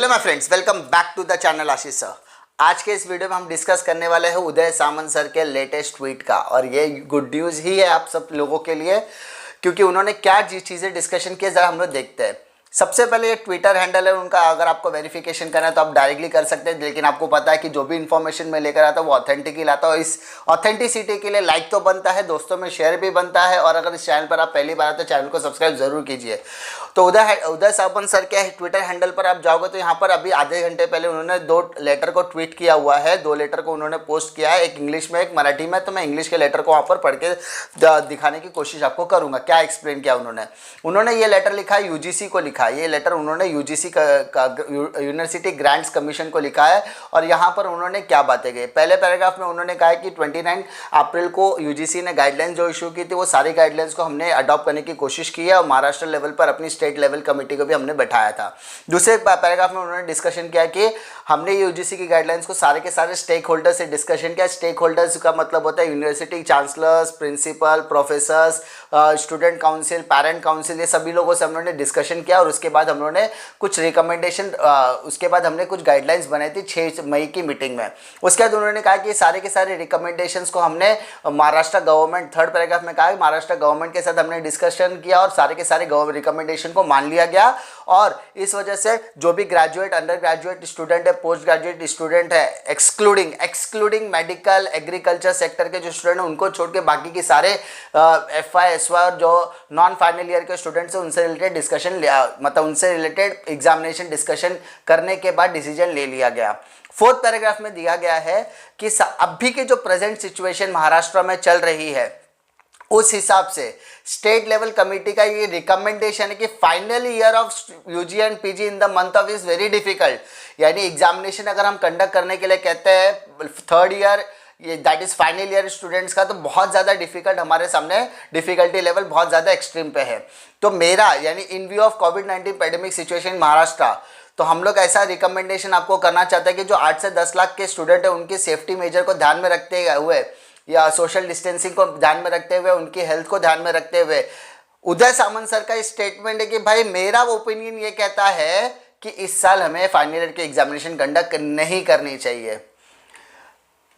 Hello my friends, welcome back to the channel Ashish sir. आज के इस वीडियो में हम डिस्कस करने वाले हैं उदय सामंत सर के लेटेस्ट ट्वीट का, और ये गुड न्यूज़ ही है आप सब लोगों के लिए, क्योंकि उन्होंने क्या चीज़ें डिस्कशन की ज़रा हम लोग देखते हैं। सबसे पहले ये ट्विटर हैंडल है उनका, अगर आपको वेरिफिकेशन करना है तो आप डायरेक्टली कर सकते हैं, लेकिन आपको पता है कि जो भी इन्फॉर्मेशन मैं लेकर आता हूँ वो ऑथेंटिक ही लाता हूँ। इस ऑथेंटिसिटी के लिए लाइक तो बनता है, दोस्तों में शेयर भी बनता है, और अगर इस चैनल पर आप पहली बार आते तो चैनल को सब्सक्राइब जरूर कीजिए। तो उदय सामंत सर के ट्विटर हैंडल पर आप जाओगे तो यहाँ पर अभी आधे घंटे पहले उन्होंने 2 लेटर को ट्वीट किया हुआ है। 2 लेटर को उन्होंने पोस्ट किया है, एक इंग्लिश में एक मराठी में। तो मैं इंग्लिश के लेटर को वहाँ पर पढ़ के दिखाने की कोशिश आपको करूँगा। क्या एक्सप्लेन किया उन्होंने ये लेटर लिखा है यूजीसी को लिखा है। ये लेटर उन्होंने यूजीसी का यूनिवर्सिटी ग्रांट्स कमीशन को लिखा है, और यहाँ पर उन्होंने क्या बातें कही। पहले पैराग्राफ में उन्होंने कहा है कि 29 अप्रैल को यूजीसी ने गाइडलाइंस जो इशू की थी वो सारी गाइडलाइंस को हमने अडॉप्ट करने की कोशिश की है, और महाराष्ट्र लेवल पर अपनी स्टेट लेवल कमेटी को भी हमने बैठाया था। दूसरे पैराग्राफ में उन्होंने डिस्कशन किया कि हमने यूजीसी की गाइडलाइंस को सारे के सारे स्टेक होल्डर्स से डिस्कशन किया। स्टेक होल्डर्स का मतलब होता है university chancellors, principal, professors, student council, parent council, ये सभी लोगों से हमने डिस्कशन किया। और उसके बाद हमने कुछ रिकमेंडेशन, उसके बाद हमने कुछ गाइडलाइंस बनाई थी 6 मई की मीटिंग में। उसके बाद उन्होंने कहा कि सारे के सारे रिकमेंडेशंस को हमने महाराष्ट्र गवर्नमेंट, थर्ड पैराग्राफ में कहा है महाराष्ट्र गवर्नमेंट के साथ हमने डिस्कशन किया, और सारे के सारे रिकमेंडेशन को मान लिया गया। और इस वजह से जो भी ग्रेजुएट, अंडर ग्रेजुएट स्टूडेंट है, पोस्ट ग्रेजुएट स्टूडेंट है, एक्सक्लूडिंग मेडिकल, एग्रीकल्चर सेक्टर के जो स्टूडेंट हैं उनको छोड़ के बाकी के सारे FY, SY और जो नॉन फाइनल ईयर के स्टूडेंट्स हैं उनसे रिलेटेड डिस्कशन, मतलब उनसे रिलेटेड एग्जामिनेशन डिस्कशन करने के बाद डिसीजन ले लिया गया। फोर्थ पैराग्राफ में दिया गया है कि अभी की जो प्रेजेंट सिचुएशन महाराष्ट्र में चल रही है उस हिसाब से स्टेट लेवल कमेटी का ये रिकमेंडेशन है कि final year of UG and PG in the month of is very difficult. यानी एग्जामिनेशन अगर हम कंडक्ट करने के लिए कहते हैं थर्ड ईयर, ये that is final year students का, तो बहुत ज़्यादा डिफिकल्ट हमारे सामने, डिफिकल्टी लेवल बहुत ज़्यादा एक्सट्रीम पे है। तो मेरा यानी इन view of covid pandemic situation in Maharashtra, तो हम लोग ऐसा रिकमेंडेशन आपको करना चाहते हैं कि जो 8 से 10 लाख के स्टूडेंट हैं उनकी सेफ्टी मेजर को ध्यान में रखते हुए, या सोशल डिस्टेंसिंग को ध्यान में रखते हुए, उनकी हेल्थ को ध्यान में रखते हुए, उदय सामंत सर का स्टेटमेंट है कि भाई मेरा ओपिनियन ये कहता है कि इस साल हमें फाइनल ईयर की एग्जामिनेशन कंडक्ट नहीं करनी चाहिए।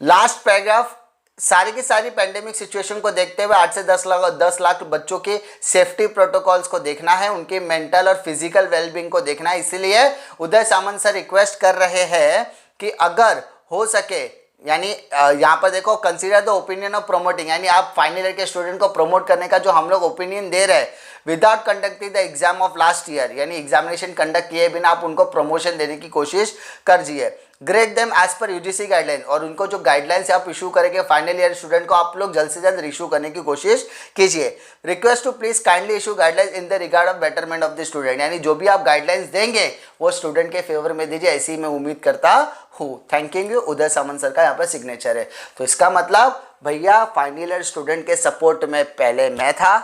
लास्ट पैराग्राफ, सारी की सारी पैंडेमिक सिचुएशन को देखते हुए 8 से 10 लाख बच्चों के सेफ्टी प्रोटोकॉल्स को देखना है, उनके मेंटल और फिजिकल वेलबींग को देखना है। इसीलिए उदय सामंत सर रिक्वेस्ट कर रहे हैं कि अगर हो सके, यानी यहाँ पर देखो, consider the opinion of promoting, यानी आप फाइनल ईयर के स्टूडेंट को प्रमोट करने का जो हम लोग ओपिनियन दे रहे हैं, without conducting the exam of last year, यानी एग्जामिनेशन कंडक्ट किए बिना आप उनको प्रमोशन देने की कोशिश करिए। Grade them as per UGC guideline, और उनको जो गाइडलाइंस आप इशू करेंगे फाइनल ईयर स्टूडेंट को, आप लोग जल्द से जल्द इशू करने की कोशिश कीजिए। Request to please kindly issue guidelines in the regard of betterment of the student, यानी जो भी आप गाइडलाइंस देंगे वो स्टूडेंट के फेवर में दीजिए, ऐसी ही मैं उम्मीद करता हूँ। Thank you. Uday Samant sir का यहाँ पर सिग्नेचर है। तो इसका मतलब भैया फाइनल ईयर स्टूडेंट के सपोर्ट में पहले मैं था,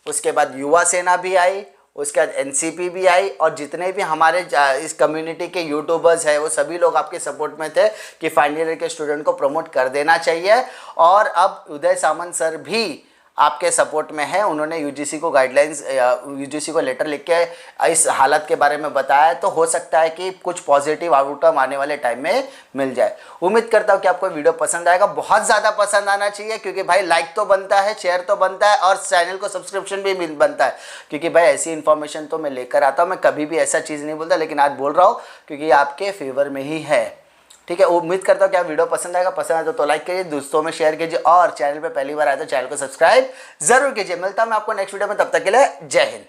उसके बाद युवा सेना भी आई, उसके बाद एनसीपी भी आई, और जितने भी हमारे इस कम्युनिटी के यूट्यूबर्स हैं वो सभी लोग आपके सपोर्ट में थे कि फाइनल ईयर के स्टूडेंट को प्रमोट कर देना चाहिए। और अब उदय सामंत सर भी आपके सपोर्ट में है। उन्होंने यूजीसी को गाइडलाइंस, यूजीसी को लेटर लिख के इस हालत के बारे में बताया है, तो हो सकता है कि कुछ पॉजिटिव आउटकम आने वाले टाइम में मिल जाए। उम्मीद करता हूँ कि आपको वीडियो पसंद आएगा, बहुत ज़्यादा पसंद आना चाहिए, क्योंकि भाई लाइक तो बनता है, शेयर तो बनता है, और चैनल को सब्सक्रिप्शन भी बनता है, क्योंकि भाई ऐसी इन्फॉर्मेशन तो मैं लेकर आता हूँ। मैं कभी भी ऐसा चीज़ नहीं बोलता, लेकिन आज बोल रहा हूँ क्योंकि आपके फेवर में ही है। ठीक है, उम्मीद करता हूँ कि आप वीडियो पसंद आएगा। पसंद आए तो लाइक कीजिए, दोस्तों में शेयर कीजिए, और चैनल पे पहली बार आए तो चैनल को सब्सक्राइब जरूर कीजिए। मिलता हूँ मैं आपको नेक्स्ट वीडियो में, तब तक के लिए जय हिंद।